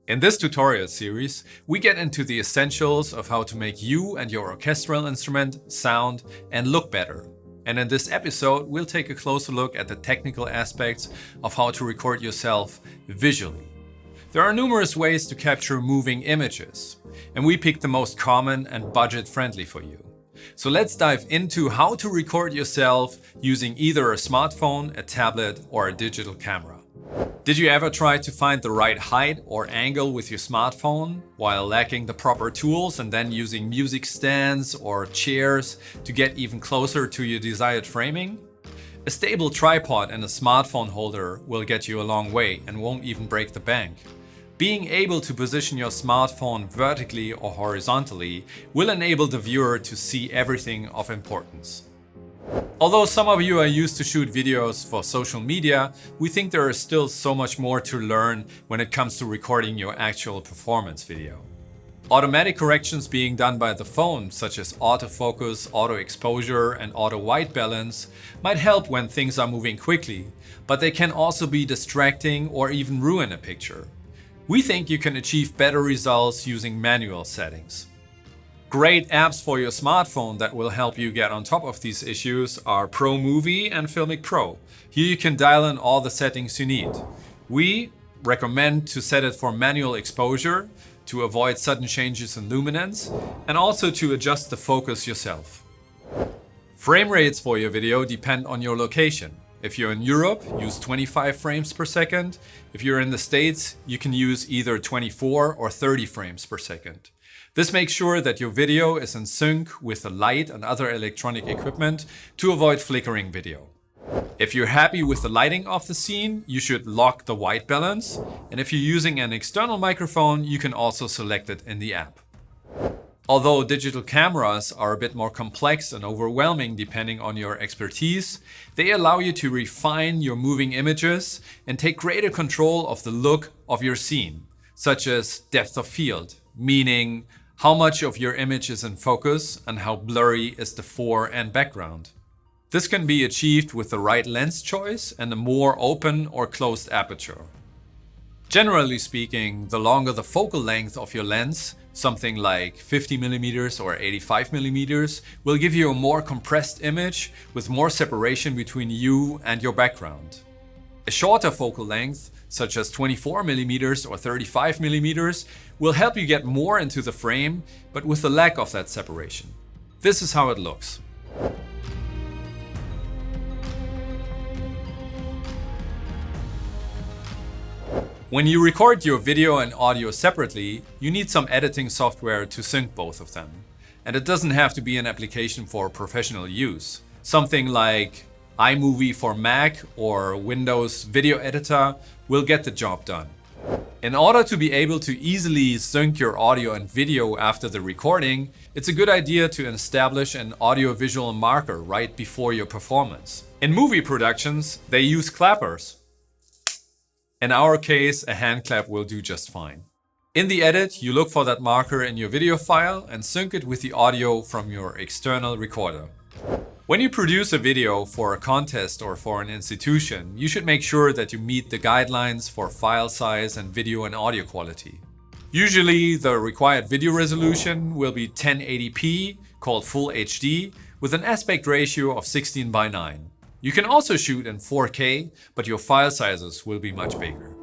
In this tutorial series, we get into the essentials of how to make you and your orchestral instrument sound and look better. And in this episode, we'll take a closer look at the technical aspects of how to record yourself visually. There are numerous ways to capture moving images, and we picked the most common and budget-friendly for you. So let's dive into how to record yourself using either a smartphone, a tablet, or a digital camera. Did you ever try to find the right height or angle with your smartphone while lacking the proper tools and then using music stands or chairs to get even closer to your desired framing? A stable tripod and a smartphone holder will get you a long way and won't even break the bank. Being able to position your smartphone vertically or horizontally will enable the viewer to see everything of importance. Although some of you are used to shoot videos for social media, we think there is still so much more to learn when it comes to recording your actual performance video. Automatic corrections being done by the phone, such as autofocus, auto exposure, and auto white balance, might help when things are moving quickly, but they can also be distracting or even ruin a picture. We think you can achieve better results using manual settings. Great apps for your smartphone that will help you get on top of these issues are ProMovie and Filmic Pro. Here you can dial in all the settings you need. We recommend to set it for manual exposure to avoid sudden changes in luminance and also to adjust the focus yourself. Frame rates for your video depend on your location. If you're in Europe, use 25 frames per second. If you're in the States, you can use either 24 or 30 frames per second. This makes sure that your video is in sync with the light and other electronic equipment to avoid flickering video. If you're happy with the lighting of the scene, you should lock the white balance. And if you're using an external microphone, you can also select it in the app. Although digital cameras are a bit more complex and overwhelming depending on your expertise, they allow you to refine your moving images and take greater control of the look of your scene, such as depth of field, meaning how much of your image is in focus and how blurry is the fore and background. This can be achieved with the right lens choice and a more open or closed aperture. Generally speaking, the longer the focal length of your lens, something like 50mm or 85mm, will give you a more compressed image with more separation between you and your background. A shorter focal length, such as 24mm or 35mm, will help you get more into the frame, but with the lack of that separation. This is how it looks. When you record your video and audio separately, you need some editing software to sync both of them. And it doesn't have to be an application for professional use. Something like iMovie for Mac or Windows Video Editor will get the job done. In order to be able to easily sync your audio and video after the recording, it's a good idea to establish an audio-visual marker right before your performance. In movie productions, they use clappers. In our case, a hand clap will do just fine. In the edit, you look for that marker in your video file and sync it with the audio from your external recorder. When you produce a video for a contest or for an institution, you should make sure that you meet the guidelines for file size and video and audio quality. Usually, the required video resolution will be 1080p, called Full HD, with an aspect ratio of 16:9. You can also shoot in 4K, but your file sizes will be much bigger.